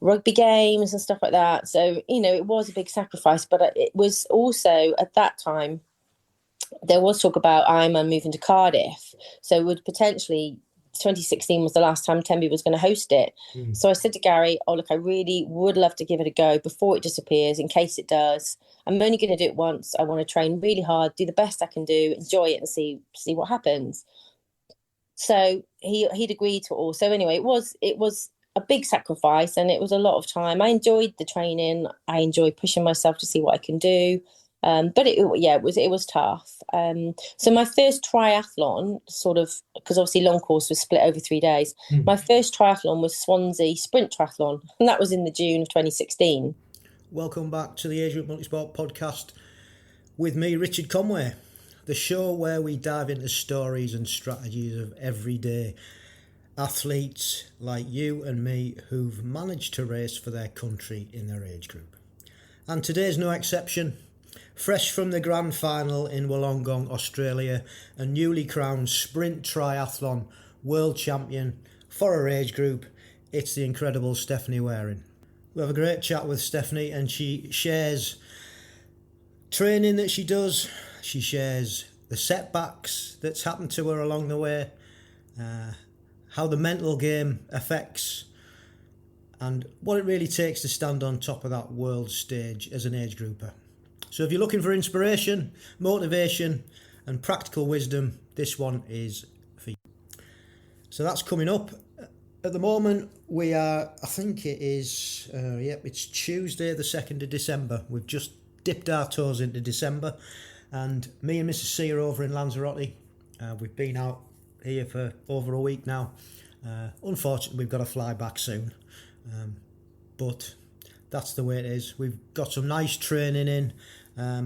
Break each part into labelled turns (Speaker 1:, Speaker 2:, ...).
Speaker 1: Rugby games and stuff like that. So, it was a big sacrifice, but it was also at that time, there was talk about Ironman moving to Cardiff. So it would potentially, 2016 was the last time Tenby was going to host it. So I said to Gary, look, I really would love to give it a go before it disappears, in case it does. I'm only going to do it once. I want to train really hard, do the best I can do, enjoy it and see what happens. So he'd agreed to it all. So anyway, it was a big sacrifice and it was a lot of time. I enjoyed the training. I enjoyed pushing myself to see what I can do. But it was tough. So my first triathlon, because obviously long course was split over 3 days. My first triathlon was Swansea Sprint Triathlon, and that was in the June of 2016.
Speaker 2: Welcome back to the Agegroup Multisport Podcast with me, Richard Conway, the show where we dive into stories and strategies of everyday athletes like you and me who've managed to race for their country in their age group. And today's no exception. Fresh from the grand final in Wollongong, Australia, a newly crowned Sprint Triathlon World Champion for her age group, it's the incredible Stephanie Waring. We have a great chat with Stephanie and she shares training that she does. She shares the setbacks that's happened to her along the way, how the mental game affects, and what it really takes to stand on top of that world stage as an age grouper. So if you're looking for inspiration, motivation and practical wisdom, this one is for you. So that's coming up. At the moment, we are, I think it is, it's Tuesday the 2nd of December. We've just dipped our toes into December, and me and Mrs. C are over in Lanzarote. We've been out here for over a week now. Unfortunately, we've got to fly back soon, but that's the way it is. We've got some nice training in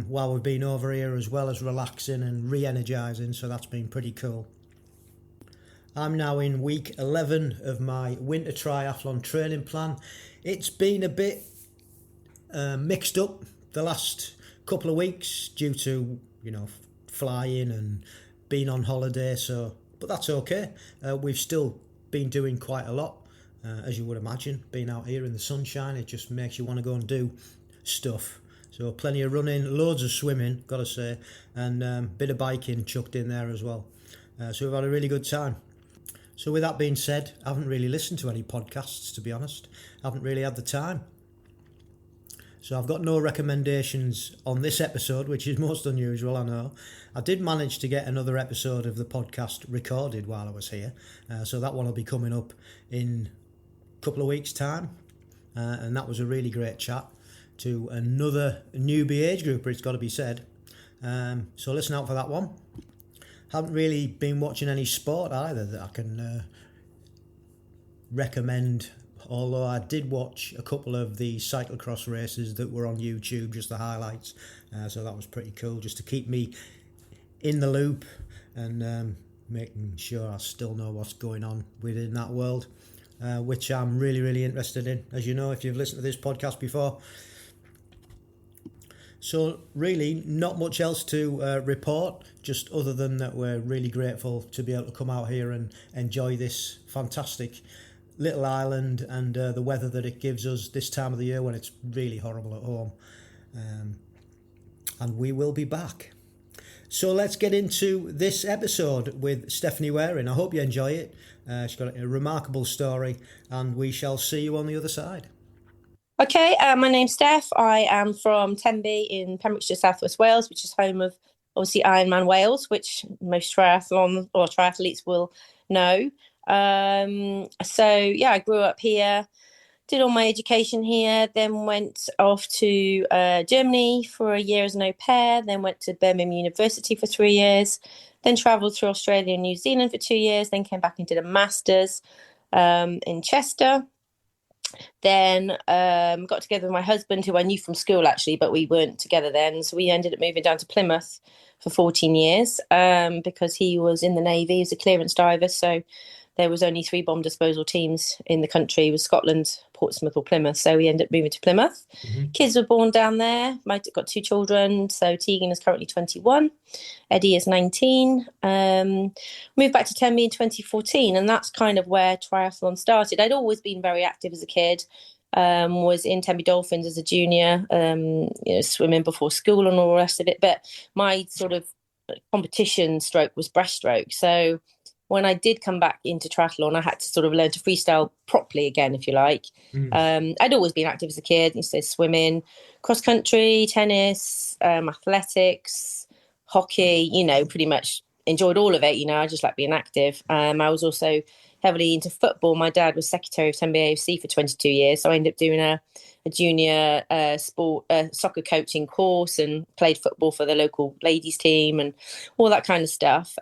Speaker 2: while we've been over here, as well as relaxing and re-energising, so that's been pretty cool. I'm now in week 11 of my winter triathlon training plan. It's been a bit mixed up the last couple of weeks due to, flying and being on holiday, but that's okay. We've still been doing quite a lot, as you would imagine. Being out here in the sunshine, it just makes you want to go and do stuff. So plenty of running, loads of swimming, got to say, and a bit of biking chucked in there as well. So we've had a really good time. So with that being said, I haven't really listened to any podcasts, to be honest. I haven't really had the time. So I've got no recommendations on this episode, which is most unusual, I know. I did manage to get another episode of the podcast recorded while I was here. So that one will be coming up in a couple of weeks' time. And that was a really great chat to another newbie age grouper, it's got to be said. So listen out for that one. Haven't really been watching any sport either that I can recommend, although I did watch a couple of the cyclocross races that were on YouTube, just the highlights. So that was pretty cool, just to keep me in the loop and making sure I still know what's going on within that world, which I'm really, really interested in, as you know, if you've listened to this podcast before. So really not much else to report, just other than that we're really grateful to be able to come out here and enjoy this fantastic little island and the weather that it gives us this time of the year when it's really horrible at home. And we will be back. So let's get into this episode with Stephanie Waring. I hope you enjoy it. She's got a remarkable story, and we shall see you on the other side.
Speaker 1: Okay, my name's Steph. I am from Tenby in Pembrokeshire, South West Wales, which is home of, obviously, Ironman Wales, which most triathletes will know. I grew up here, did all my education here, then went off to Germany for a year as an au pair, then went to Birmingham University for 3 years, then travelled through Australia and New Zealand for 2 years, then came back and did a master's. in Chester. Then got together with my husband, who I knew from school actually, but we weren't together then. So we ended up moving down to Plymouth for 14 years because he was in the Navy. He was a clearance diver. So there was only 3 bomb disposal teams in the country. It was Scotland, Portsmouth or Plymouth. So we ended up moving to Plymouth. Mm-hmm. Kids were born down there. I've got 2 children. So Tegan is currently 21. Eddie is 19. Moved back to Tenby in 2014. And that's kind of where triathlon started. I'd always been very active as a kid. Was in Tenby Dolphins as a junior, swimming before school and all the rest of it. But my sort of competition stroke was breaststroke. So when I did come back into triathlon, I had to sort of learn to freestyle properly again, if you like. I'd always been active as a kid. You say swimming, cross country, tennis, athletics, hockey, pretty much enjoyed all of it. I just like being active. I was also heavily into football. My dad was secretary of Tenby AFC for 22 years. So I ended up doing a junior soccer coaching course and played football for the local ladies team and all that kind of stuff.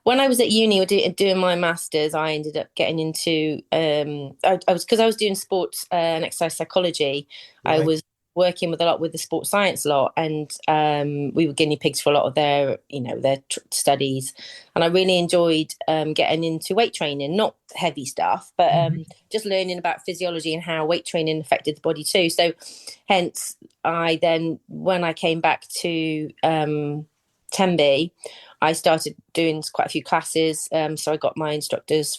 Speaker 1: When I was at uni doing my masters, I ended up getting into I was doing sports and exercise psychology. Right. I was working a lot with the sports science lot, and we were guinea pigs for a lot of their studies. And I really enjoyed getting into weight training, not heavy stuff, but just learning about physiology and how weight training affected the body too. So hence I then, when I came back to Tenby, I started doing quite a few classes. So I got my instructors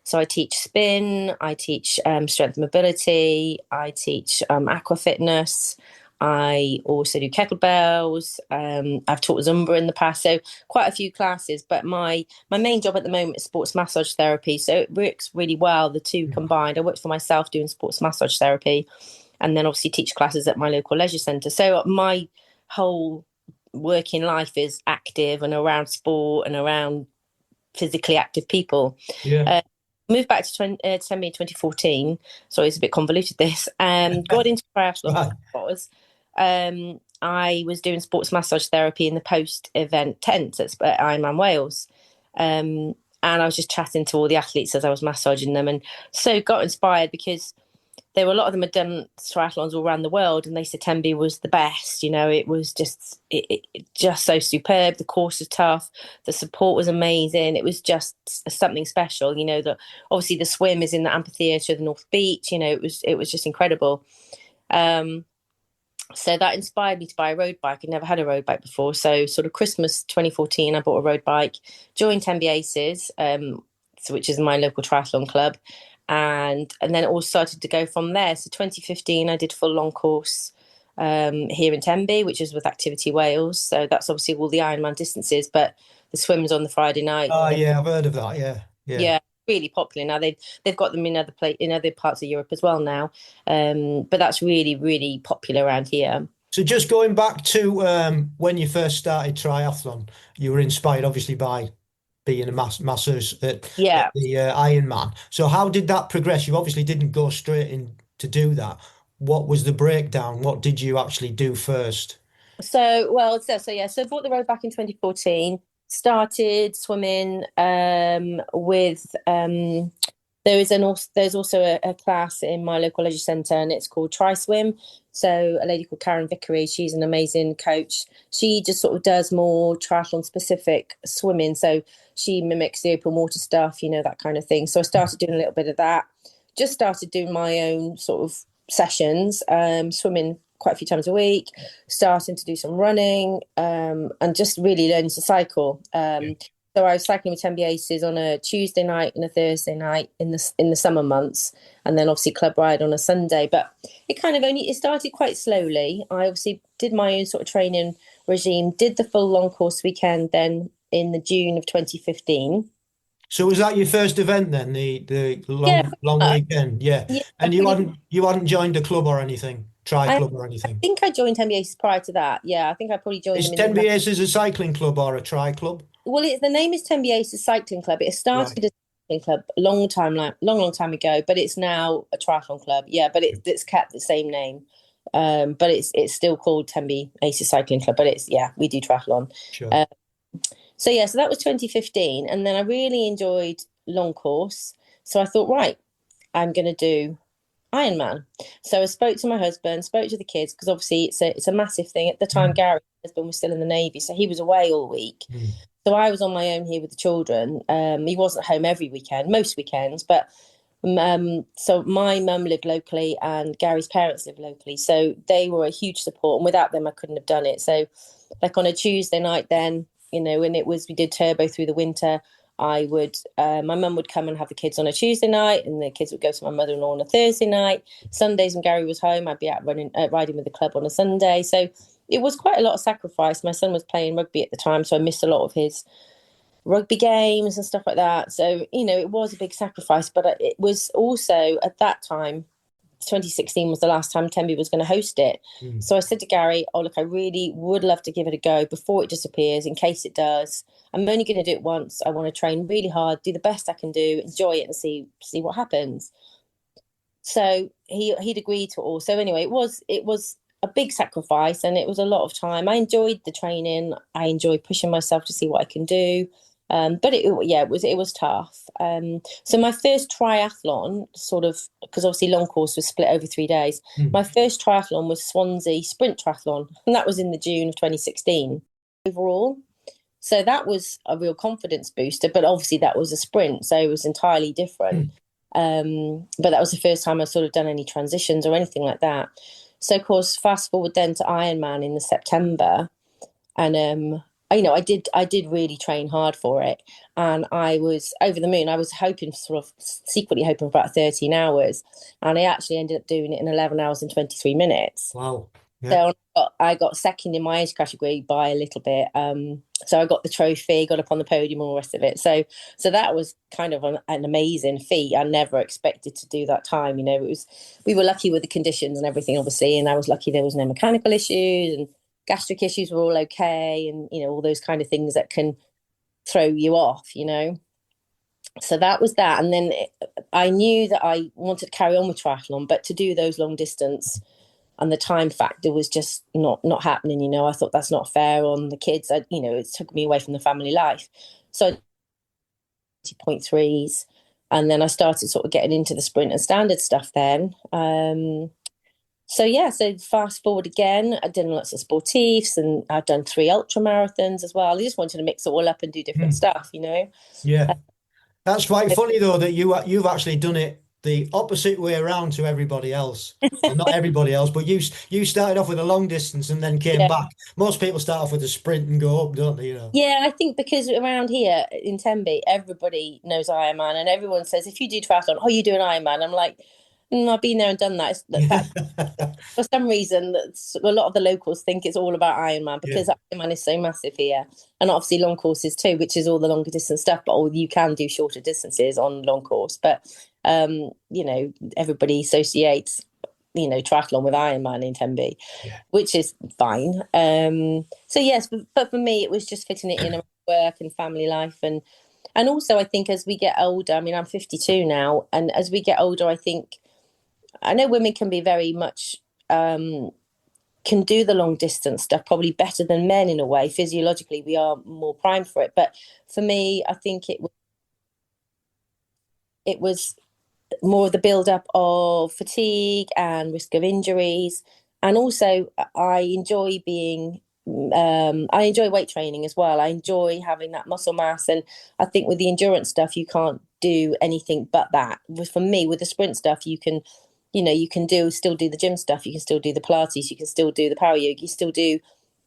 Speaker 1: so I teach spin, I teach strength and mobility, I teach aqua fitness, I also do kettlebells. I've taught Zumba in the past, so quite a few classes. But my main job at the moment is sports massage therapy. So it works really well, the two combined. I work for myself doing sports massage therapy, and then obviously teach classes at my local leisure centre. So my whole working life is active and around sport and around physically active people. Moved back to Tenby in 2014. Sorry, it's a bit convoluted this. Got into triathlon. I was doing sports massage therapy in the post-event tent at Ironman Wales. And I was just chatting to all the athletes as I was massaging them, and so got inspired because a lot of them had done triathlons all around the world, and they said Tenby was the best. It was just just so superb. The course was tough. The support was amazing. It was just something special. That obviously the swim is in the amphitheatre of the North Beach. It was just incredible. So that inspired me to buy a road bike. I'd never had a road bike before. So sort of Christmas 2014, I bought a road bike, joined Tenby Aces, which is my local triathlon club. And then it all started to go from there. So 2015, I did full long course here in Tenby, which is with Activity Wales. So that's obviously all the Ironman distances, but the swim's on the Friday night.
Speaker 2: Oh, yeah, I've heard of that. Yeah,
Speaker 1: really popular now. They've got them in other parts of Europe as well now. But that's really, really popular around here.
Speaker 2: So just going back to when you first started triathlon, you were inspired obviously by being a masseurs at the Ironman. So how did that progress? You obviously didn't go straight in to do that. What was the breakdown? What did you actually do first?
Speaker 1: So I bought the road back in 2014, started swimming with there's also a class in my local leisure centre, and it's called Tri Swim. So a lady called Karen Vickery, she's an amazing coach. She just sort of does more triathlon specific swimming. So she mimics the open water stuff, that kind of thing. So I started doing a little bit of that. Just started doing my own sort of sessions, swimming quite a few times a week, starting to do some running, and just really learning to cycle. So I was cycling with Tenby Aces on a Tuesday night and a Thursday night in the summer months, and then obviously club ride on a Sunday. But it started quite slowly. I obviously did my own sort of training regime, did the full long course weekend then in the June of 2015.
Speaker 2: So was that your first event then, the long weekend? Yeah. And you hadn't joined a club or anything? Club or anything?
Speaker 1: I think I joined Tenby Aces prior to that. Yeah, I think I probably joined.
Speaker 2: Is Tenby Aces a cycling club or a tri club?
Speaker 1: Well, the name is Tenby Aces Cycling Club. It started as a cycling club a long time ago, but it's now a triathlon club. Yeah, but it's kept the same name. But it's still called Tenby Aces Cycling Club. But we do triathlon.
Speaker 2: Sure.
Speaker 1: So that was 2015, and then I really enjoyed long course. So I thought, right, I'm going to do Ironman. So I spoke to my husband, spoke to the kids, because obviously it's a massive thing. At the time, Gary, my husband, was still in the Navy, so he was away all week. So I was on my own here with the children. He wasn't home every weekend, most weekends, but so my mum lived locally and Gary's parents lived locally. So they were a huge support, and without them, I couldn't have done it. So like on a Tuesday night then, when we did turbo through the winter, my mum would come and have the kids on a Tuesday night, and the kids would go to my mother-in-law on a Thursday night. Sundays when Gary was home, I'd be out riding with the club on a Sunday. So it was quite a lot of sacrifice. My son was playing rugby at the time, so I missed a lot of his rugby games and stuff like that. So, it was a big sacrifice, but it was also at that time, 2016 was the last time Tenby was going to host it. So I said to Gary, oh, look, I really would love to give it a go before it disappears, in case it does. I'm only going to do it once. I want to train really hard, do the best I can do, enjoy it, and see what happens. So he'd agreed to it all. So anyway, it was a big sacrifice, and it was a lot of time. I enjoyed the training. I enjoyed pushing myself to see what I can do. But it was tough. So my first triathlon, sort of, because obviously long course was split over 3 days. My first triathlon was Swansea Sprint Triathlon, and that was in the June of 2016 overall. So that was a real confidence booster, but obviously that was a sprint, so it was entirely different. But that was the first time I've sort of done any transitions or anything like that. So of course, fast forward then to Ironman in the September, and I did really train hard for it, and I was over the moon. I was secretly hoping for about 13 hours, and I actually ended up doing it in 11 hours and 23 minutes.
Speaker 2: Wow. Yeah.
Speaker 1: So I got second in my age category by a little bit. So I got the trophy, got up on the podium, all the rest of it. So that was kind of an amazing feat. I never expected to do that time. We were lucky with the conditions and everything, obviously, and I was lucky there was no mechanical issues, and gastric issues were all okay, and all those kind of things that can throw you off. So that was that, and then I knew that I wanted to carry on with triathlon, but to do those long distance, and the time factor was just not happening. I thought that's not fair on the kids. It took me away from the family life. So 0.3s, and then I started sort of getting into the sprint and standard stuff then. So fast forward again, I've done lots of sportifs, and I've done 3 ultra marathons as well. I just wanted to mix it all up and do different stuff,
Speaker 2: Yeah. That's quite funny, though, that you've actually done it the opposite way around to everybody else. Well, not everybody else, but you started off with a long distance and then came back. Most people start off with a sprint and go up, don't they?
Speaker 1: Yeah, I think because around here in Tenby, everybody knows Ironman, and everyone says, if you do triathlon, oh, you do an Ironman. I'm like, I've been there and done that. For some reason, a lot of the locals think it's all about Ironman, because Ironman is so massive here, and obviously long courses too, which is all the longer distance stuff. But you can do shorter distances on long course. But everybody associates triathlon with Ironman in Tenby, which is fine. So yes, but for me, it was just fitting it in around work and family life, and also I think as we get older, I mean, I'm 52 now, and as we get older, I know women can be very much, can do the long distance stuff probably better than men in a way. Physiologically, we are more primed for it. But for me, I think it was more of the build-up of fatigue and risk of injuries. And also, I enjoy weight training as well. I enjoy having that muscle mass. And I think with the endurance stuff, you can't do anything but that. For me, with the sprint stuff, you can still do the gym stuff. You can still do the Pilates. You can still do the power yoga. You still do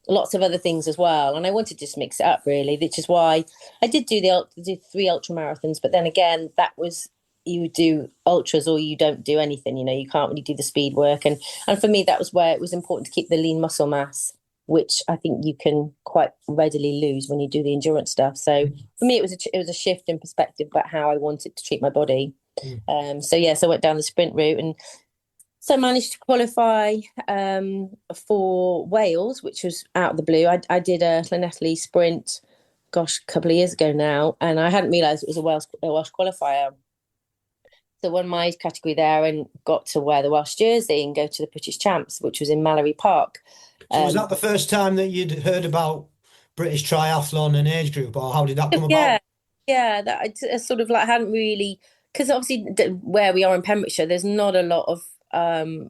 Speaker 1: lots of other things as well. And I wanted to just mix it up, really, which is why I did do 3 ultra marathons. But then again, that was, you do ultras or you don't do anything. You can't really do the speed work. And for me, that was where it was important to keep the lean muscle mass, which I think you can quite readily lose when you do the endurance stuff. So for me, it was a shift in perspective about how I wanted to treat my body. So I went down the sprint route, and so I managed to qualify for Wales, which was out of the blue. I did a Llanelli sprint, a couple of years ago now, and I hadn't realised it was a Welsh qualifier. So won my category there and got to wear the Welsh jersey and go to the British Champs, which was in Mallory Park.
Speaker 2: So was that the first time that you'd heard about British Triathlon and age group, or how did that come about?
Speaker 1: Yeah, that I sort of like hadn't really, because obviously where we are in Pembrokeshire, there's not a lot of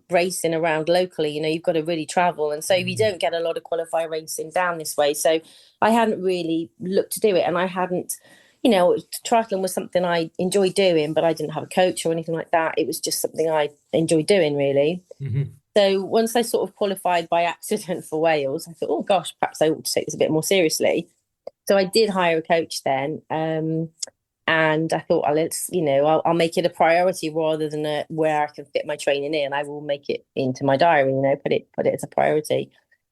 Speaker 1: racing around locally. You've got to really travel, and so you don't get a lot of qualifier racing down this way. So I hadn't really looked to do it, and I hadn't, triathlon was something I enjoyed doing, but I didn't have a coach or anything like that. It was just something I enjoyed doing, really.
Speaker 2: Mm-hmm.
Speaker 1: So once I sort of qualified by accident for Wales, I thought, oh gosh, perhaps I ought to take this a bit more seriously. So I did hire a coach then, and I thought, well, I'll make it a priority rather than where I can fit my training in. I will make it into my diary, put it as a priority.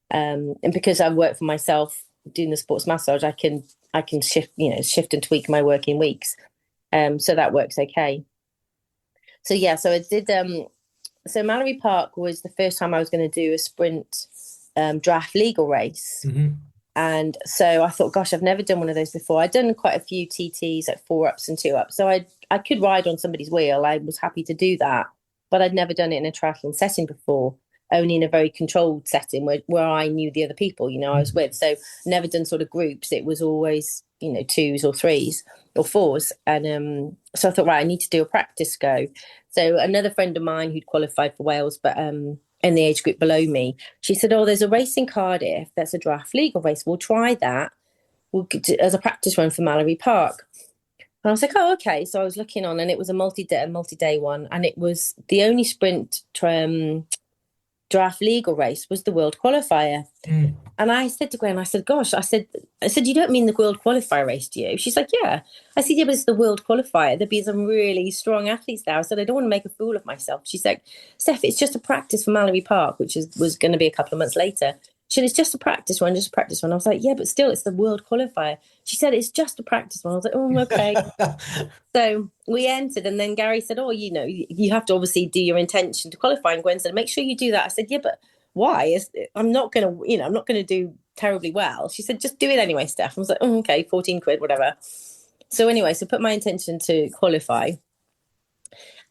Speaker 1: And because I work for myself doing the sports massage, I can shift and tweak my working weeks. So that works okay. So yeah, so I did. So Mallory Park was the first time I was going to do a sprint draft legal race.
Speaker 2: Mm-hmm.
Speaker 1: And so I thought, gosh, I've never done one of those before. I'd done quite a few TTs, like 4 ups and 2 ups. So I could ride on somebody's wheel. I was happy to do that. But I'd never done it in a triathlon setting before, only in a very controlled setting where I knew the other people, I was with. So never done sort of groups. It was always, 2s or 3s or 4s. And so I thought, right, I need to do a practice go. So another friend of mine who'd qualified for Wales, but in the age group below me, she said, oh, there's a race in Cardiff that's a draft legal race. We'll try that as a practice run for Mallory Park. And I was like, oh, okay. So I was looking on, and it was a multi-day one, and it was the only sprint draft legal race was the world qualifier. And I said to Gwen, I said, gosh, I said, you don't mean the world qualifier race, do you? She's like, yeah. I said, yeah, but it's the world qualifier. There'd be some really strong athletes there. I said, I don't want to make a fool of myself. She's like, Steph, it's just a practice for Mallory Park, which was going to be a couple of months later. She said, it's just a practice one. I was like, yeah, but still, it's the world qualifier. She said, it's just a practice one. I was like, oh, okay. So we entered, and then Gary said, oh, you have to obviously do your intention to qualify. And Gwen said, make sure you do that. I said, yeah, but why? I'm not going to do terribly well. She said, just do it anyway, Steph. I was like, oh, okay, 14 quid, whatever. So anyway, so put my intention to qualify.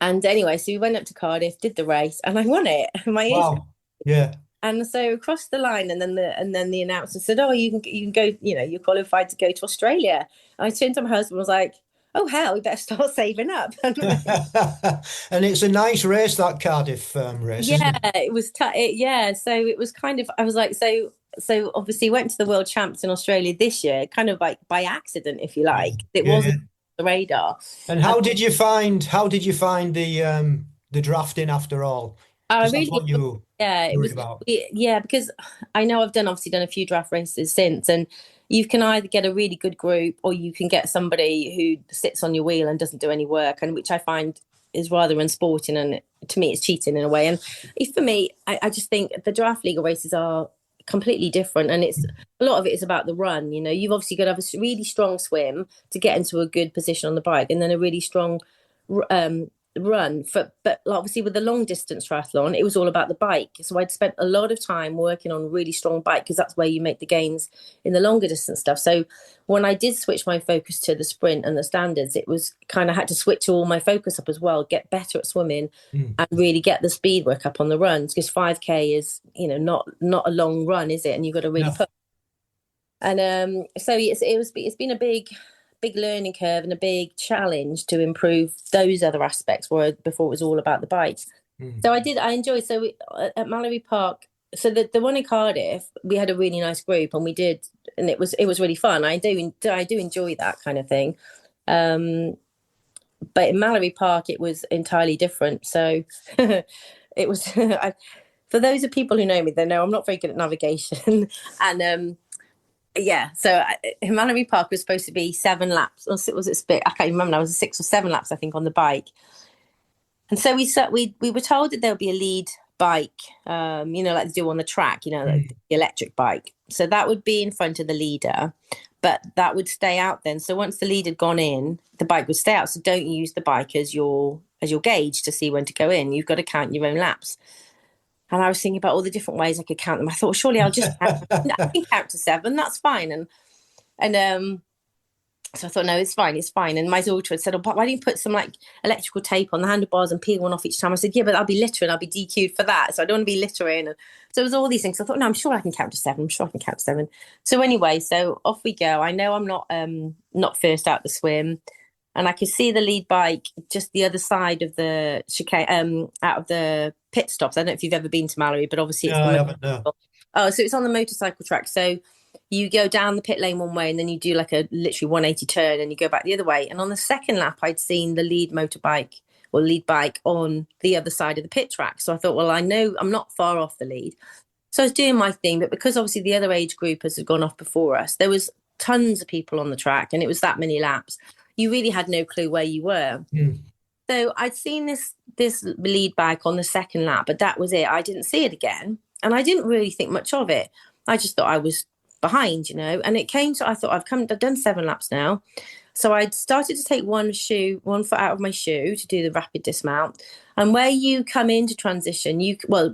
Speaker 1: And anyway, so we went up to Cardiff, did the race, and I won it.
Speaker 2: Wow. Yeah.
Speaker 1: And so across the line, and then the announcer said, oh, you can go, you're qualified to go to Australia. And I turned to my husband and was like, oh, hell, we better start saving up.
Speaker 2: And it's a nice race, that Cardiff race,
Speaker 1: yeah,
Speaker 2: isn't it?
Speaker 1: it was, yeah. So it was kind of, I was like, so obviously went to the World Champs in Australia this year, kind of like by accident, if you like. It wasn't on the radar.
Speaker 2: And how did you find the drafting after all?
Speaker 1: I
Speaker 2: That's
Speaker 1: really,
Speaker 2: what you
Speaker 1: it was
Speaker 2: about.
Speaker 1: because I know I've obviously done a few draft races since, and you can either get a really good group or you can get somebody who sits on your wheel and doesn't do any work, and which I find is rather unsporting, and to me it's cheating in a way. And for me, I just think the draft legal races are completely different, and it's a lot of it is about the run. You've obviously got to have a really strong swim to get into a good position on the bike, and then a really strong run but obviously with the long distance triathlon, it was all about the bike. So I'd spent a lot of time working on a really strong bike, because that's where you make the gains in the longer distance stuff. So when I did switch my focus to the sprint and the standards, it was kind of had to switch all my focus up as well, get better at swimming and really get the speed work up on the runs, because 5k is not a long run, is it? And you've got to really put. And so it's been a big learning curve and a big challenge to improve those other aspects, where before it was all about the bike. So I enjoyed. So at Mallory Park, so the one in Cardiff, we had a really nice group, and we did, and it was really fun. I do enjoy that kind of thing. But in Mallory Park, it was entirely different. So it was for those of people who know me, they know I'm not very good at navigation, and yeah, so Mallory Park was supposed to be 7 laps, or was it split? I can't remember. It was 6 or 7 laps, I think, on the bike. And so we were told that there would be a lead bike, like they do on the track, like the electric bike. So that would be in front of the leader, but that would stay out then. So once the lead had gone in, the bike would stay out. So don't use the bike as your gauge to see when to go in. You've got to count your own laps. And I was thinking about all the different ways I could count them. I thought, surely I'll just I can count to 7. That's fine. And So I thought, no, it's fine, it's fine. And my daughter had said, oh, but why don't you put some like electrical tape on the handlebars and peel one off each time? I said, yeah, but I'll be littering, I'll be DQ'd for that. So I don't want to be littering. And so it was all these things. So I thought, no, I'm sure I can count to 7. I'm sure I can count to 7. So anyway, so off we go. I know I'm not first out the swim. And I could see the lead bike just the other side of the chicane, out of the pit stops. I don't know if you've ever been to Mallory, but obviously it's
Speaker 2: No, I haven't, no.
Speaker 1: Oh, so it's on the motorcycle track. So you go down the pit lane one way and then you do like a literally 180 turn and you go back the other way. And on the second lap, I'd seen the lead motorbike or lead bike on the other side of the pit track. So I thought, well, I know I'm not far off the lead. So I was doing my thing, but because obviously the other age groupers had gone off before us, there was tons of people on the track and it was that many laps. You really had no clue where you were. So I'd seen this lead bike on the second lap, but that was it. I didn't see it again. And I didn't really think much of it. I just thought I was behind, and it came to, I thought I've done 7 laps now. So I'd started to take one foot out of my shoe to do the rapid dismount. And where you come into transition,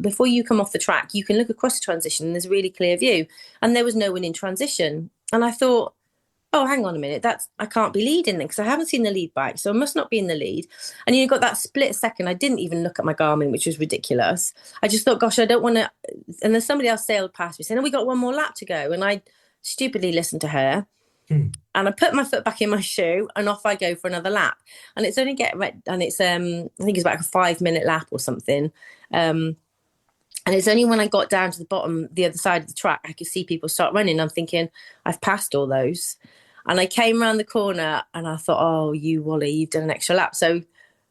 Speaker 1: before you come off the track, you can look across the transition and there's a really clear view. And there was no one in transition. And I thought, oh, hang on a minute, I can't be leading then because I haven't seen the lead bike, so I must not be in the lead. And you got that split second. I didn't even look at my Garmin, which was ridiculous. I just thought, gosh, I don't want to. And then somebody else sailed past me saying, oh, we got one more lap to go. And I stupidly listened to her. And I put my foot back in my shoe and off I go for another lap. And it's only I think it's about a 5-minute lap or something. And it's only when I got down to the bottom, the other side of the track, I could see people start running. I'm thinking, I've passed all those. And I came around the corner and I thought, oh, you Wally, you've done an extra lap. So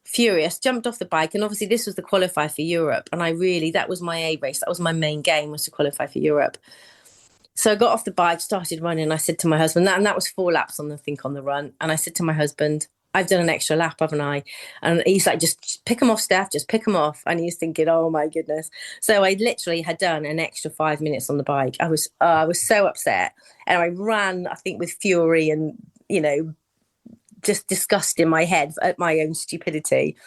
Speaker 1: furious, jumped off the bike. And obviously this was the qualify for Europe. And that was my A race. That was my main game, was to qualify for Europe. So I got off the bike, started running. I said to my husband, and that was 4 laps on the run. And I said to my husband, I've done an extra lap, haven't I? And he's like, just pick them off, Steph, just pick them off. And he's thinking, oh my goodness. So I literally had done an extra 5 minutes on the bike. I was so upset. And I ran, I think, with fury and, just disgust in my head at my own stupidity,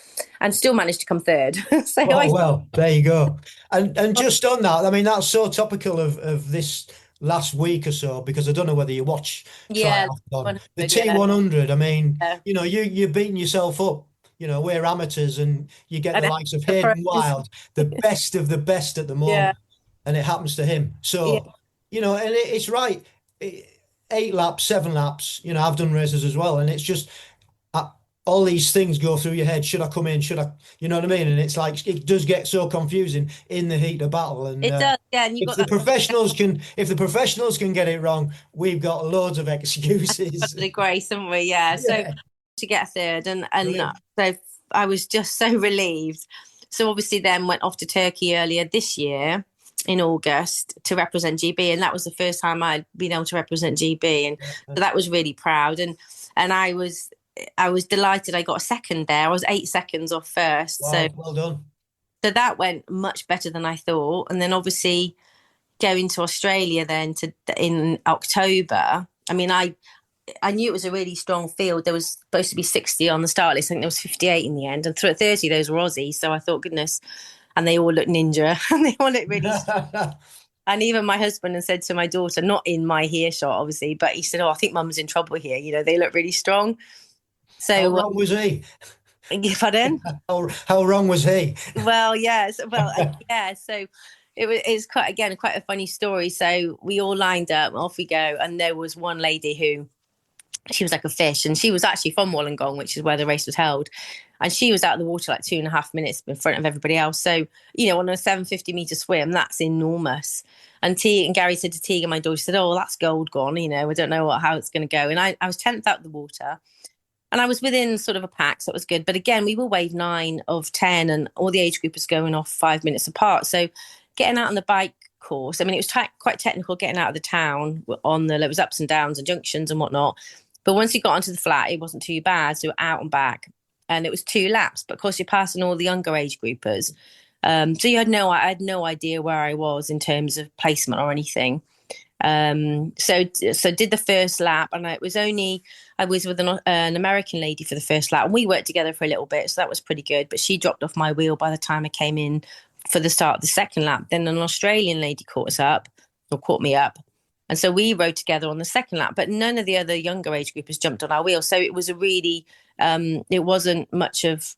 Speaker 1: and still managed to come third. So
Speaker 2: well, there you go. And just on that, I mean, that's so topical of this last week or so, because I don't know whether you watch Triathlon. The T100, I mean, you're beating yourself up. We're amateurs and you get the likes of Hayden Wild, the best of the best at the moment, and it happens to him. So, and it's right. 8 laps, 7 laps, I've done races as well. And it's just all these things go through your head. Should I come in? Should I, you know what I mean? And it's like, it does get so confusing in the heat of battle. And
Speaker 1: it does, yeah. And
Speaker 2: if the professionals can get it wrong, we've got loads of excuses.
Speaker 1: The grace, haven't we? Yeah. So to get third and so I was just so relieved. So obviously then went off to Turkey earlier this year in August to represent GB, and that was the first time I'd been able to represent GB, and so that was really proud, and I was delighted. I got a second there. I was 8 seconds off first.
Speaker 2: Wow,
Speaker 1: so
Speaker 2: well done.
Speaker 1: So that went much better than I thought. And then obviously going to Australia then in October. I mean, I knew it was a really strong field. There was supposed to be 60 on the start list. I think there was 58 in the end, and 30 those were Aussie. So I thought, goodness. And they all looked ninja, and they all looked really strong. And even my husband had said to my daughter, not in my earshot, obviously, but he said, oh, I think Mum's in trouble here. They look really strong. So
Speaker 2: how wrong was he?
Speaker 1: Pardon?
Speaker 2: How wrong was he?
Speaker 1: Well, yes. Well, yeah. So it's quite a funny story. So we all lined up, off we go. And there was one lady who, she was like a fish, and she was actually from Wollongong, which is where the race was held. And she was out of the water like 2.5 minutes in front of everybody else. So, on a 750 metre swim, that's enormous. And Gary said to Teague, my daughter, said, oh, that's gold gone. I don't know how it's going to go. And I was 10th out of the water. And I was within sort of a pack, so it was good. But again, we were wave 9 of 10, and all the age groupers going off 5 minutes apart. So getting out on the bike course, I mean, it was quite technical getting out of the town there was ups and downs and junctions and whatnot. But once you got onto the flat, it wasn't too bad. So out and back. And it was 2 laps, but of course you're passing all the younger age groupers. So I had no idea where I was in terms of placement or anything. So did the first lap, and I was with an American lady for the first lap, and we worked together for a little bit, so that was pretty good. But she dropped off my wheel by the time I came in for the start of the second lap. Then an Australian lady caught me up. And so we rode together on the second lap, but none of the other younger age groupers jumped on our wheel. So it was a really, it wasn't much of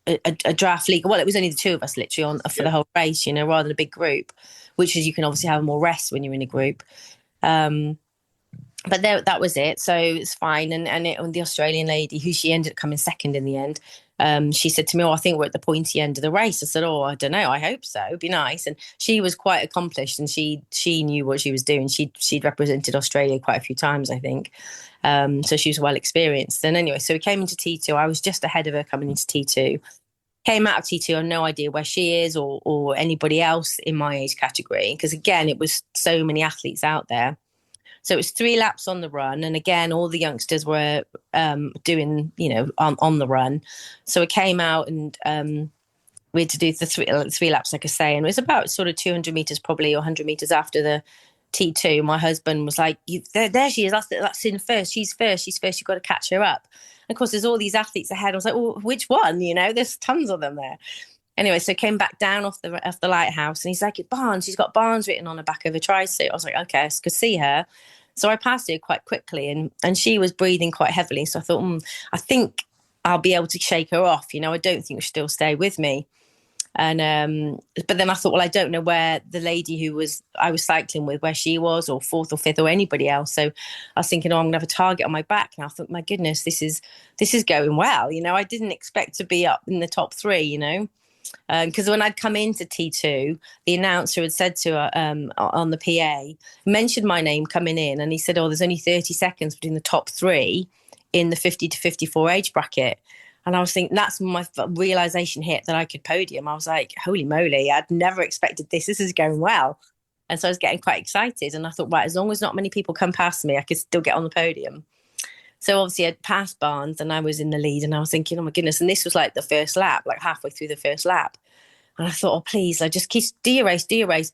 Speaker 1: a draft league. Well, it was only the two of us literally on for the whole race, rather than a big group, which is you can obviously have more rest when you're in a group. But that was it. So it's fine. And the Australian lady, who she ended up coming second in the end, she said to me, I think we're at the pointy end of the race. I said, I don't know. I hope so. It'd be nice. And she was quite accomplished, and she knew what she was doing. She'd represented Australia quite a few times, I think. So she was well experienced. And anyway, so we came into T2. I was just ahead of her coming into T2. Came out of T2, I have no idea where she is or anybody else in my age category. Because again, it was so many athletes out there. So it was 3 laps on the run. And again, all the youngsters were doing, on the run. So it came out and we had to do the three laps, like I say. And it was about sort of 200 meters probably, or 100 meters after the T2. My husband was like, there she is. That's in first. She's first. You've got to catch her up. And of course, there's all these athletes ahead. I was like, well, which one? There's tons of them there. Anyway, so came back down off the lighthouse, and he's like, Barnes. She's got Barnes written on the back of her tri-suit. I was like, okay, I could see her. So I passed her quite quickly, and she was breathing quite heavily. So I thought, I think I'll be able to shake her off. I don't think she'll stay with me. And but then I thought, well, I don't know where the lady I was cycling with, where she was, or fourth or fifth, or anybody else. So I was thinking, I'm gonna have a target on my back. And I thought, my goodness, this is going well. I didn't expect to be up in the top 3. Because when I'd come into T2, the announcer had said to her on the PA, mentioned my name coming in, and he said, there's only 30 seconds between the top 3 in the 50 to 54 age bracket. And I was thinking, that's my realization hit that I could podium. I was like, holy moly, I'd never expected this. This is going well. And so I was getting quite excited. And I thought, right, as long as not many people come past me, I could still get on the podium. So obviously I'd passed Barnes and I was in the lead, and I was thinking, oh my goodness. And this was like the first lap, like halfway through the first lap. And I thought, please, I just keep do your race.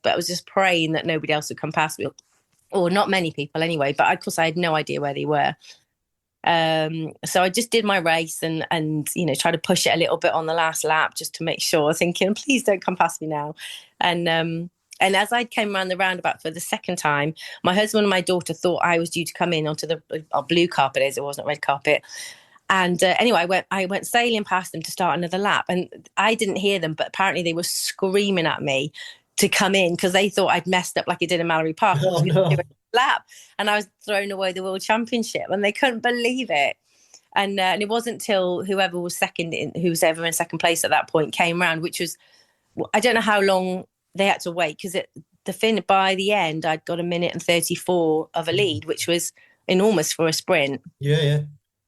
Speaker 1: But I was just praying that nobody else would come past me, or not many people anyway. But of course I had no idea where they were. So I just did my race and try to push it a little bit on the last lap just to make sure, thinking, please don't come past me now. And as I came around the roundabout for the second time, my husband and my daughter thought I was due to come in onto the blue carpet, as it wasn't red carpet. And anyway, I went sailing past them to start another lap, and I didn't hear them, but apparently they were screaming at me to come in because they thought I'd messed up like I did in Mallory Park.
Speaker 2: Oh, no.
Speaker 1: Lap, and I was throwing away the World Championship, and they couldn't believe it. And it wasn't till whoever was ever in second place at that point came round, which was, I don't know how long they had to wait, because by the end I'd got 1 minute and 34 of a lead, which was enormous for a sprint.
Speaker 2: Yeah.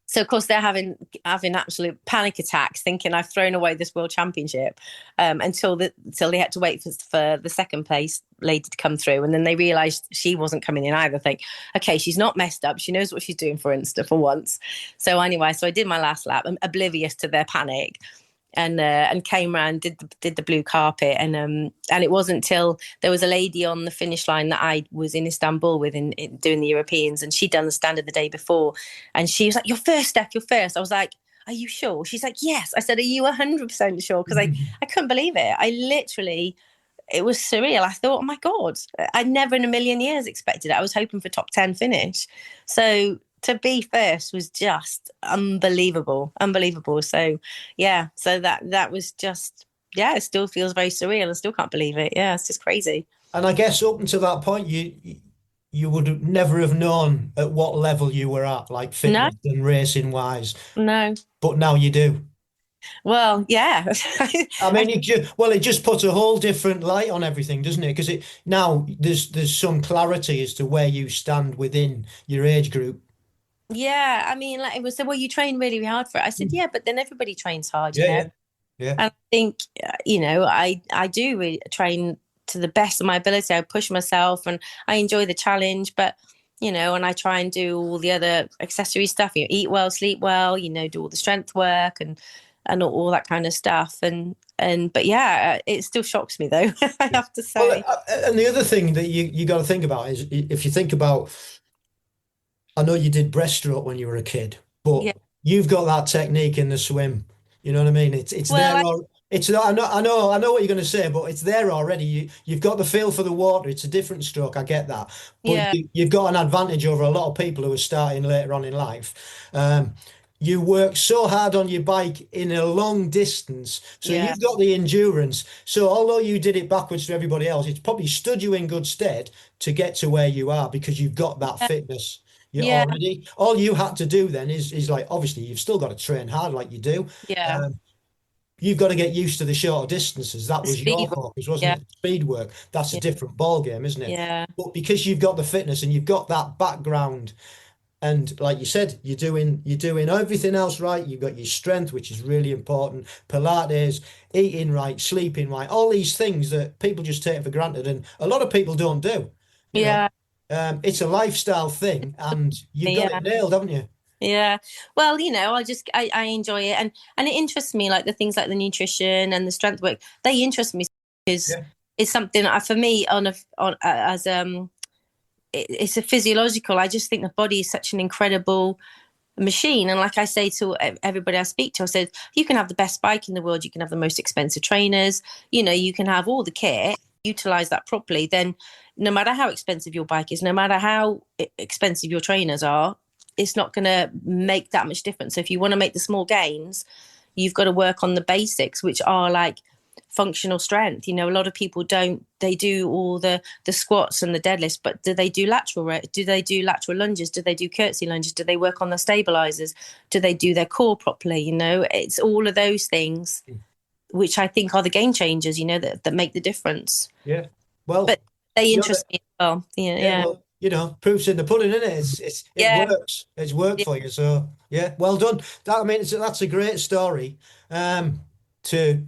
Speaker 1: So of course they're having absolute panic attacks, thinking I've thrown away this World Championship, until they had to wait for the second place lady to come through, and then they realised she wasn't coming in either. Think, okay, she's not messed up. She knows what she's doing for once. So anyway, I did my last lap, oblivious to their panic, and came round, did the blue carpet, and it wasn't till there was a lady on the finish line that I was in Istanbul with in doing the Europeans, and she'd done the standard the day before, and she was like, "You're first, Steph, you're first." I was like, "Are you sure?" She's like, "Yes." I said, "Are you 100% sure?" Because I couldn't believe it. It was surreal. I thought, oh my God, I never in a million years expected it. I was hoping for top 10 finish. So to be first was just unbelievable. So yeah, so that was just, it still feels very surreal. I still can't believe it. Yeah, it's just crazy.
Speaker 2: And I guess up until that point, you would never have known at what level you were at, like fitness and racing wise.
Speaker 1: No.
Speaker 2: But now you do.
Speaker 1: Well, yeah.
Speaker 2: I mean, it just puts a whole different light on everything, doesn't it? Because now there's some clarity as to where you stand within your age group.
Speaker 1: Yeah, I mean, like it was, well, you train really, really hard for it. I said, yeah, but then everybody trains hard,
Speaker 2: Yeah.
Speaker 1: And I think, I do really train to the best of my ability. I push myself and I enjoy the challenge, but, and I try and do all the other accessory stuff. Eat well, sleep well, do all the strength work and all that kind of stuff. But yeah, it still shocks me though, I have to say.
Speaker 2: Well, and the other thing that you got to think about is, if you think about, I know you did breaststroke when you were a kid, but you've got that technique in the swim. You know what I mean? It's It's not, I know what you're going to say, but it's there already. You've got the feel for the water. It's a different stroke. I get that, but
Speaker 1: Yeah.
Speaker 2: you've got an advantage over a lot of people who are starting later on in life. You work so hard on your bike in a long distance, so
Speaker 1: Yeah.
Speaker 2: you've got the endurance. So although you did it backwards to everybody else, it's probably stood you in good stead to get to where you are because you've got that fitness. You
Speaker 1: Yeah.
Speaker 2: already. All you had to do then is like obviously you've still got to train hard like you do.
Speaker 1: Yeah.
Speaker 2: Um, you've got to get used to the shorter distances. That
Speaker 1: The
Speaker 2: was your
Speaker 1: speed.
Speaker 2: focus, wasn't
Speaker 1: Yeah.
Speaker 2: it? Speed work. That's a
Speaker 1: Yeah.
Speaker 2: different ball game, isn't it?
Speaker 1: Yeah.
Speaker 2: But because you've got the fitness and you've got that background, and like you said, you're doing everything else right. You've got your strength, which is really important. Pilates, eating right, sleeping right, all these things that people just take for granted, and a lot of people don't do. You know,
Speaker 1: Yeah.
Speaker 2: it's a lifestyle thing, and you've got
Speaker 1: Yeah.
Speaker 2: it nailed, haven't you?
Speaker 1: Yeah. Well, I enjoy it, and it interests me, like the things like the nutrition and the strength work. They interest me because
Speaker 2: Yeah.
Speaker 1: it's something for me it's a physiological. I just think the body is such an incredible machine. And like I say to everybody I speak to, I said, you can have the best bike in the world, you can have the most expensive trainers, you can have all the kit, utilize that properly. Then no matter how expensive your bike is, no matter how expensive your trainers are, it's not going to make that much difference. So if you want to make the small gains, you've got to work on the basics, which are like functional strength. A lot of people don't. They do all the squats and the deadlifts, but do they do lateral lunges? Do they do curtsy lunges? Do they work on the stabilizers? Do they do their core properly? It's all of those things which I think are the game changers, that make the difference.
Speaker 2: Yeah. Well,
Speaker 1: But they interest me as well. Yeah.
Speaker 2: Well, proof's in the pudding, isn't it? It
Speaker 1: Yeah.
Speaker 2: works. It's worked for you. So yeah, well done. That's a great story. To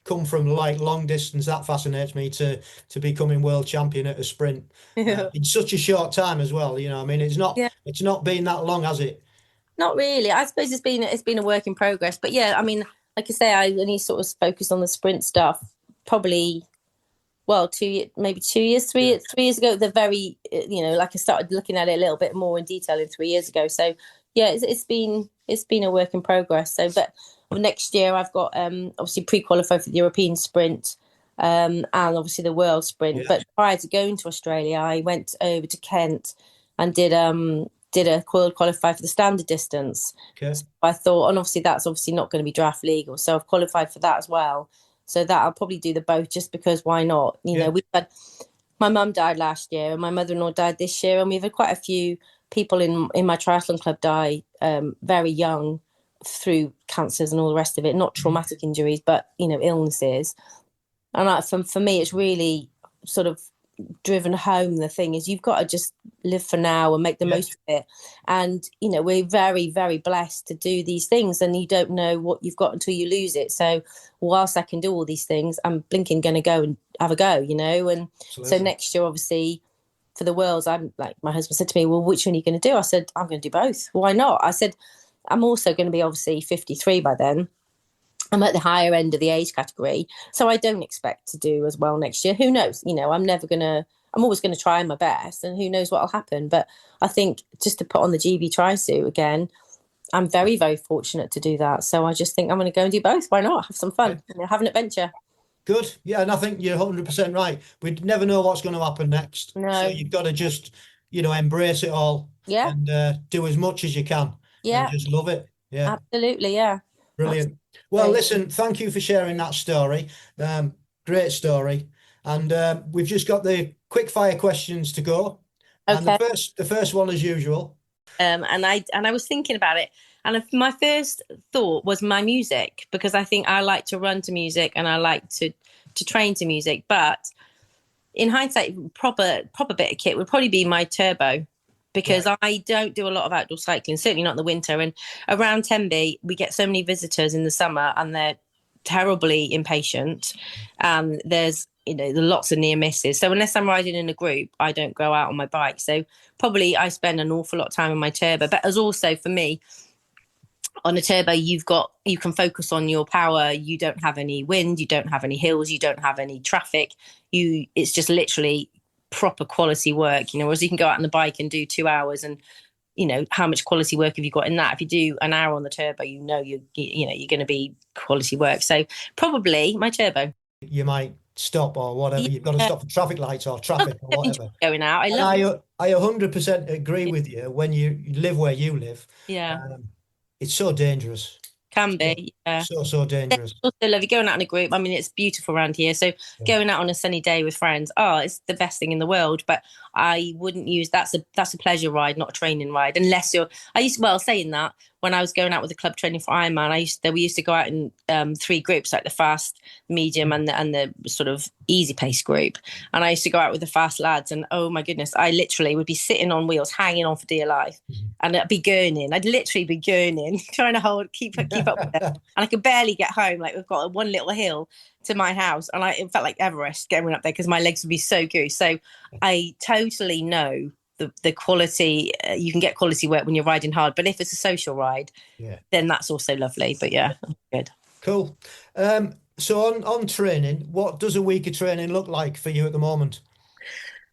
Speaker 2: come from like long distance, that fascinates me to becoming world champion at a sprint in such a short time as well.
Speaker 1: Yeah.
Speaker 2: It's not been that long, has it?
Speaker 1: Not really. I suppose it's been a work in progress. But yeah, like I say, I only sort of focused on the sprint stuff probably, well, maybe 2 years, 3 years ago. The very, like I started looking at it a little bit more in detail in 3 years ago. So yeah, it's been a work in progress. So, but next year I've got obviously pre-qualified for the European sprint and obviously the world sprint.
Speaker 2: Yeah.
Speaker 1: But prior to going to Australia, I went over to Kent and did a world qualify for the standard distance.
Speaker 2: Okay.
Speaker 1: So I thought, and obviously that's obviously not going to be draft legal, so I've qualified for that as well. So that I'll probably do the both, just because why not? We've had, my mum died last year and my mother-in-law died this year, and we've had quite a few people in my triathlon club die very young through cancers and all the rest of it. Not traumatic injuries, but illnesses. And for me, it's really sort of driven home the thing is you've got to just live for now and make the most of it. And we're very, very blessed to do these things, and you don't know what you've got until you lose it. So whilst I can do all these things, I'm blinking going to go and have a go, and Absolutely. So next year, obviously, for the Worlds, I'm like, my husband said to me, well, which one are you going to do? I said, I'm going to do both. Why not? I said, I'm also going to be obviously 53 by then. I'm at the higher end of the age category, so I don't expect to do as well next year. Who knows? I'm always going to try my best, and who knows what will happen. But I think just to put on the GB tri-suit again, I'm very, very fortunate to do that. So I just think I'm going to go and do both. Why not? Have some fun, have an adventure.
Speaker 2: Good. Yeah, and I think you're 100% right. We'd never know what's going to happen next.
Speaker 1: No.
Speaker 2: So you've got to just, embrace it all.
Speaker 1: Yeah.
Speaker 2: And do as much as you can.
Speaker 1: Yeah.
Speaker 2: And just love it. Yeah.
Speaker 1: Absolutely. Yeah.
Speaker 2: Brilliant. Well, listen, thank you for sharing that story. Great story. And we've just got the quick fire questions to go. Okay. And the first one as usual.
Speaker 1: And I was thinking about it. And my first thought was my music, because I think I like to run to music and I like to train to music. But in hindsight, proper bit of kit would probably be my turbo, because I don't do a lot of outdoor cycling, certainly not in the winter. And around Tenby, we get so many visitors in the summer and they're terribly impatient. There's lots of near misses. So unless I'm riding in a group, I don't go out on my bike. So probably I spend an awful lot of time on my turbo. But as also for me, on a turbo, you can focus on your power. You don't have any wind, you don't have any hills, you don't have any traffic. It's just literally proper quality work, whereas you can go out on the bike and do 2 hours and how much quality work have you got in that? If you do an hour on the turbo, you're going to be quality work. So probably my turbo.
Speaker 2: You might stop or whatever. You've got to stop for traffic lights or traffic or whatever.
Speaker 1: Going out.
Speaker 2: I 100% agree with you. When you live where you live, it's so dangerous.
Speaker 1: Can be, yeah.
Speaker 2: So dangerous.
Speaker 1: I also love you going out in a group. I mean, it's beautiful around here. So going out on a sunny day with friends, it's the best thing in the world. But I wouldn't use that's a pleasure ride, not a training ride. Unless saying that, when I was going out with the club training for Ironman, we used to go out in 3 groups, like the fast, medium, and the sort of easy pace group. And I used to go out with the fast lads, and oh my goodness, I literally would be sitting on wheels, hanging on for dear life, and I'd be gurning. I'd literally be gurning, trying to keep up with it, and I could barely get home. Like, we've got one little hill to my house, and it felt like Everest going up there because my legs would be so goose. So I totally know the quality. You can get quality work when you're riding hard, but if it's a social ride, then that's also lovely. But good.
Speaker 2: Cool. So on training, what does a week of training look like for you at the moment?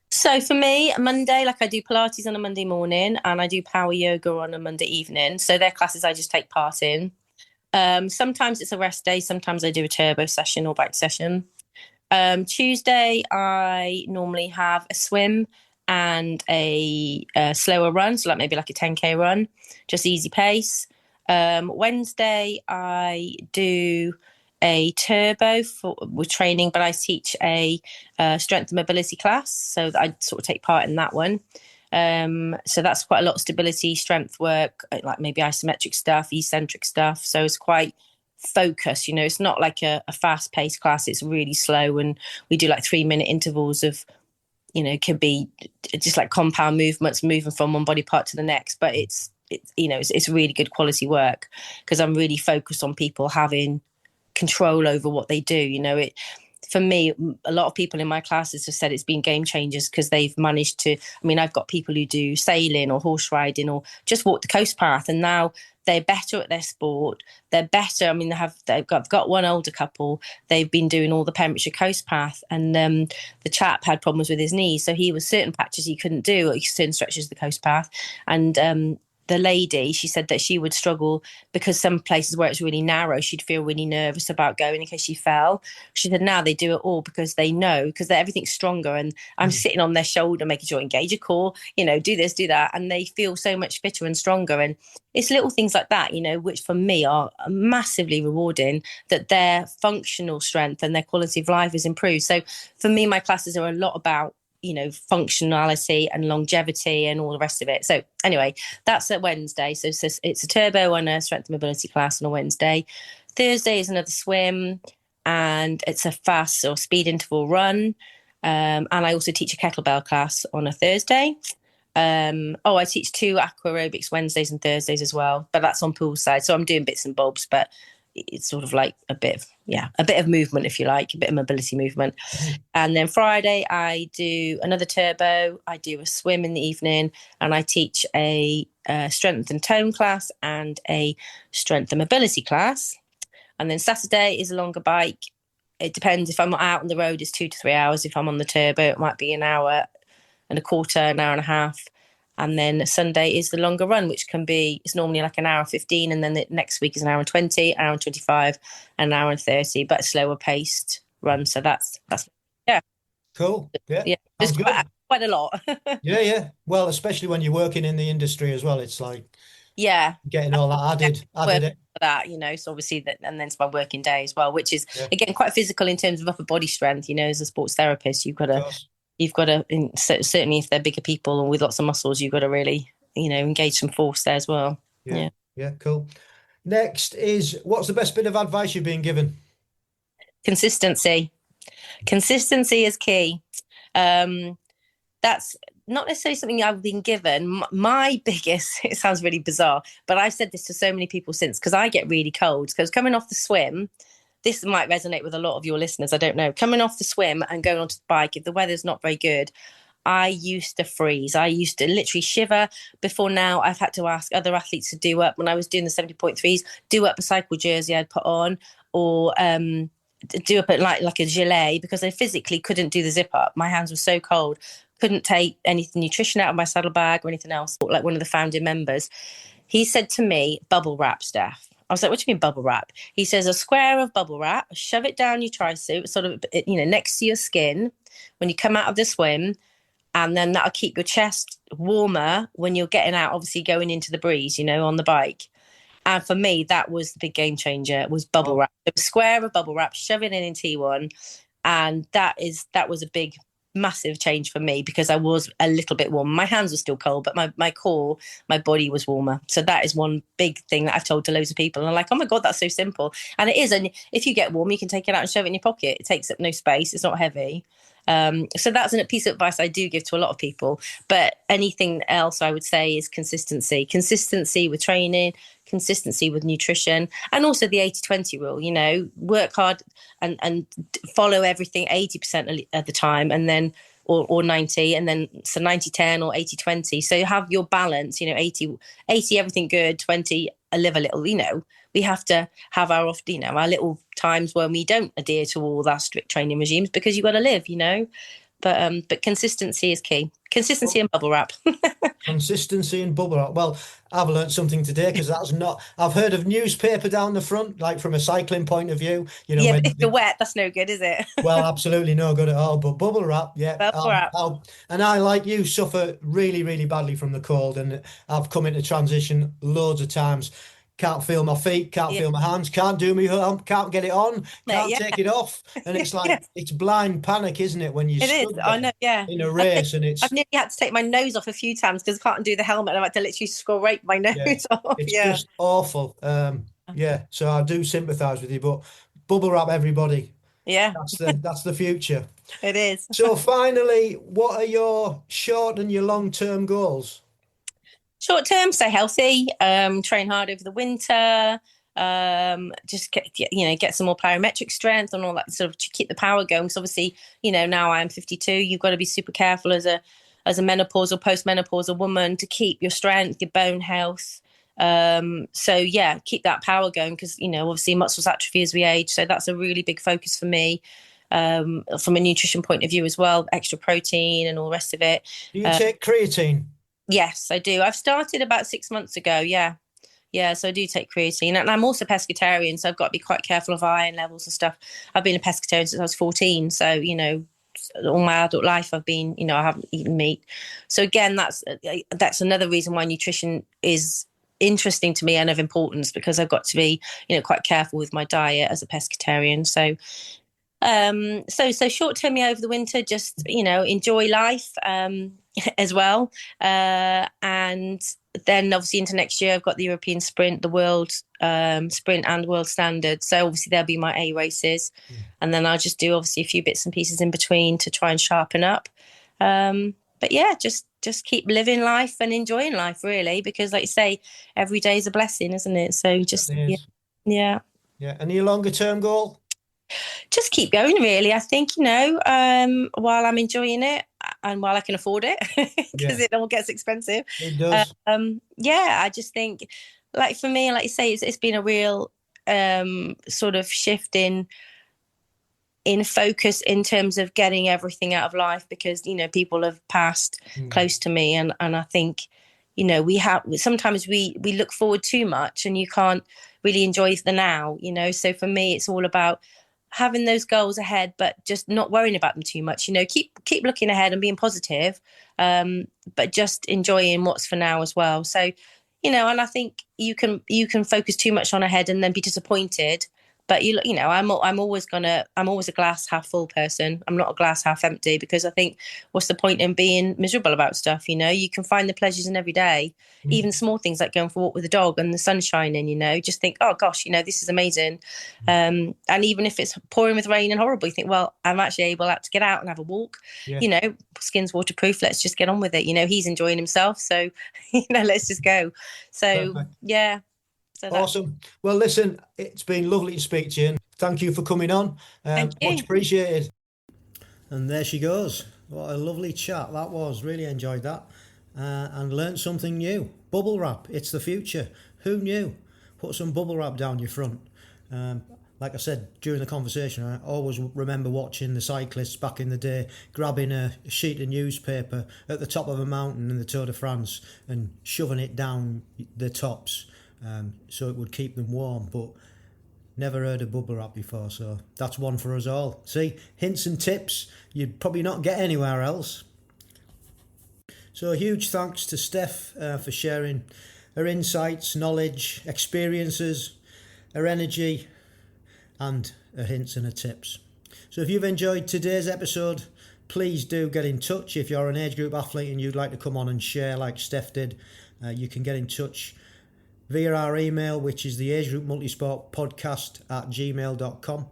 Speaker 1: So for me, Monday, I do Pilates on a Monday morning, and I do power yoga on a Monday evening. So they're classes I just take part in. Sometimes it's a rest day. Sometimes I do a turbo session or bike session. Tuesday, I normally have a swim and a slower run, so maybe a 10k run, just easy pace. Wednesday, I do a turbo with training, but I teach a strength and mobility class, so I sort of take part in that one. So that's quite a lot of stability, strength work, like maybe isometric stuff, eccentric stuff. So it's quite focused, it's not like a fast-paced class. It's really slow, and we do 3-minute intervals of, could be just like compound movements, moving from one body part to the next. But it's really good quality work, because I'm really focused on people having control over what they do. For me, a lot of people in my classes have said it's been game changers, because they've managed to, I've got people who do sailing or horse riding or just walk the coast path, and now they're better at their sport. They're better. They've got one older couple. They've been doing all the Pembrokeshire coast path, and the chap had problems with his knees, so he was certain patches he couldn't do, certain stretches of the coast path, and the lady, she said that she would struggle because some places where it's really narrow, she'd feel really nervous about going in case she fell. She said now they do it all because they know, because everything's stronger, and I'm sitting on their shoulder making sure, engage your core, do this, do that, and they feel so much fitter and stronger. And it's little things like that, which for me are massively rewarding, that their functional strength and their quality of life is improved. So for me, my classes are a lot about functionality and longevity and all the rest of it. So anyway, that's a Wednesday. So it's a turbo and a strength and mobility class on a Wednesday. Thursday is another swim, and it's a fast or speed interval run. And I also teach a kettlebell class on a Thursday. I teach 2 aqua aerobics Wednesdays and Thursdays as well, but that's on poolside. So I'm doing bits and bobs, but it's sort of like a bit of movement, if you like, a bit of mobility movement. And then Friday, I do another turbo. I do a swim in the evening, and I teach a strength and tone class and a strength and mobility class. And then Saturday is a longer bike. It depends. If I'm out on the road, it's 2 to 3 hours. If I'm on the turbo, it might be an hour and a quarter, an hour and a half. And then Sunday is the longer run, which it's normally like an hour 15. And then the next week is an hour and 20, hour and 25, and an hour and 30, but a slower paced run. So that's
Speaker 2: cool. Yeah.
Speaker 1: It's quite a lot.
Speaker 2: Yeah. Well, especially when you're working in the industry as well, it's like, getting all that added it.
Speaker 1: That, so obviously and then it's my working day as well, which is again quite physical in terms of upper body strength. As a sports therapist, you've got to, certainly if they're bigger people and with lots of muscles, you've got to really, engage some force there as well. Yeah,
Speaker 2: cool. Next is, what's the best bit of advice you've been given?
Speaker 1: Consistency is key. That's not necessarily something I've been given. My biggest, it sounds really bizarre, but I've said this to so many people since, because I get really cold. Because coming off the swim, this might resonate with a lot of your listeners, I don't know. Coming off the swim and going onto the bike, if the weather's not very good, I used to freeze. I used to literally shiver. Before now, I've had to ask other athletes to do up. When I was doing the 70.3s, do up a cycle jersey I'd put on, or do up like a gilet, because I physically couldn't do the zip up. My hands were so cold. couldn't take anything nutrition out of my saddlebag or anything else, like one of the founding members, he said to me, bubble wrap, Steph. I was like, what do you mean bubble wrap? He says, a square of bubble wrap, shove it down your tri-suit, sort of, next to your skin when you come out of the swim. And then that'll keep your chest warmer when you're getting out, obviously going into the breeze, on the bike. And for me, that was the big game changer, was bubble wrap. A square of bubble wrap, shove it in T1. And that was a big, massive change for me, because I was a little bit warm. My hands were still cold, but my core, my body was warmer. So that is one big thing that I've told to loads of people. And I'm like, oh my God, that's so simple. And it is. And if you get warm, you can take it out and shove it in your pocket. It takes up no space. It's not heavy. So that's a piece of advice I do give to a lot of people. But anything else I would say is consistency with training, consistency with nutrition, and also the 80-20 rule. Work hard and follow everything 80% of the time, and then or 90, and then so 90-10 or 80-20. So you have your balance, 80 everything good, 20 live a little. We have to have our our little times when we don't adhere to all that strict training regimes, because you've got to live, But consistency is key. Consistency and bubble wrap.
Speaker 2: Consistency and bubble wrap. Well, I've learned something today, because that's not. I've heard of newspaper down the front, like from a cycling point of view.
Speaker 1: Yeah, but if you're wet, that's no good, is it?
Speaker 2: Well, absolutely no good at all. But bubble wrap, yeah.
Speaker 1: Bubble wrap.
Speaker 2: And I, like you, suffer really, really badly from the cold, and I've come into transition loads of times. Can't feel my feet, can't feel my hands, can't do me home, can't get it on, can't take it off. And it's like, it's blind panic, isn't it, when you stood
Speaker 1: I know,
Speaker 2: in a race. And it's...
Speaker 1: I've nearly had to take my nose off a few times because I can't undo the helmet, and I've had to literally scrape my nose off.
Speaker 2: It's just awful. So I do sympathise with you, but bubble wrap, everybody.
Speaker 1: Yeah.
Speaker 2: That's the future.
Speaker 1: It is. So
Speaker 2: finally, what are your short and your long-term goals?
Speaker 1: Short term, stay healthy, train hard over the winter, just get some more plyometric strength and all that, sort of to keep the power going. So obviously, now I'm 52, you've got to be super careful as a menopausal, postmenopausal woman to keep your strength, your bone health. Keep that power going, because, obviously muscles atrophy as we age. So that's a really big focus for me. From a nutrition point of view as well, extra protein and all the rest of it.
Speaker 2: Do you take creatine?
Speaker 1: Yes, I do. I've started about 6 months ago. Yeah. So I do take creatine, and I'm also pescatarian, so I've got to be quite careful of iron levels and stuff. I've been a pescatarian since I was 14. So, all my adult life I've been, I haven't eaten meat. So again, that's another reason why nutrition is interesting to me and of importance, because I've got to be, quite careful with my diet as a pescatarian. So short term, over the winter, just, enjoy life, as well. And then obviously into next year, I've got the European Sprint, the World Sprint and World Standard. So obviously there'll be my A races. And then I'll just do obviously a few bits and pieces in between to try and sharpen up. But yeah, just keep living life and enjoying life, really, because like you say, every day is a blessing, isn't it? So just, yeah. And
Speaker 2: your longer term goal?
Speaker 1: Just keep going, really. I think, while I'm enjoying it and while I can afford it, because it all gets expensive.
Speaker 2: It does.
Speaker 1: I just think, like, for me, like you say, it's been a real sort of shift in focus in terms of getting everything out of life, because, people have passed close to me. And I think, sometimes we look forward too much and you can't really enjoy the now, So for me, it's all about having those goals ahead, but just not worrying about them too much. Keep looking ahead and being positive, but just enjoying what's for now as well. So, and I think you can focus too much on ahead and then be disappointed. But I'm always a glass half full person. I'm not a glass half empty, because I think, what's the point in being miserable about stuff? You can find the pleasures in every day, even small things like going for a walk with a dog and the sun shining. Just think, oh gosh, this is amazing. And even if it's pouring with rain and horrible, you think, well, I'm actually able to get out and have a walk. Skin's waterproof. Let's just get on with it. He's enjoying himself, so let's just go. So perfect. Yeah.
Speaker 2: Awesome. Well, listen, it's been lovely to speak to you. Thank you for coming on.
Speaker 1: Thank you.
Speaker 2: Much appreciated. And there she goes. What a lovely chat that was. Really enjoyed that. And learned something new. Bubble wrap. It's the future. Who knew? Put some bubble wrap down your front. like I said during the conversation, I always remember watching the cyclists back in the day grabbing a sheet of newspaper at the top of a mountain in the Tour de France and shoving it down the tops so it would keep them warm. But never heard of bubble wrap before, so that's one for us all. See, hints and tips you'd probably not get anywhere else. So a huge thanks to Steph for sharing her insights, knowledge, experiences, her energy and her hints and her tips. So if you've enjoyed today's episode, please do get in touch. If you're an age group athlete and you'd like to come on and share like Steph did, you can get in touch via our email, which is the Agegroup Multisport Podcast at gmail.com.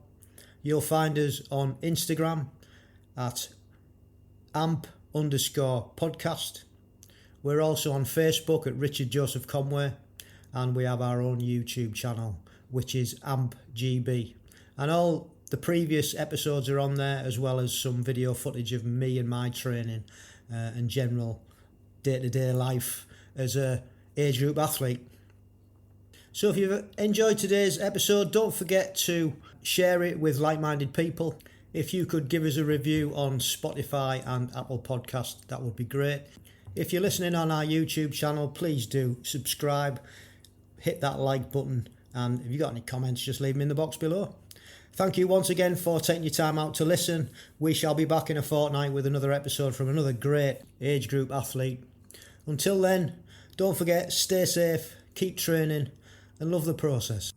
Speaker 2: You'll find us on Instagram at amp_podcast. We're also on Facebook at Richard Joseph Conway, and we have our own YouTube channel, which is AmpGB. And all the previous episodes are on there, as well as some video footage of me and my training and general day-to-day life as a age group athlete. So if you've enjoyed today's episode, don't forget to share it with like-minded people. If you could give us a review on Spotify and Apple Podcast, that would be great. If you're listening on our YouTube channel, please do subscribe, hit that like button, and if you've got any comments, just leave them in the box below. Thank you once again for taking your time out to listen. We shall be back in a fortnight with another episode from another great age group athlete. Until then, don't forget, stay safe, keep training, and love the process.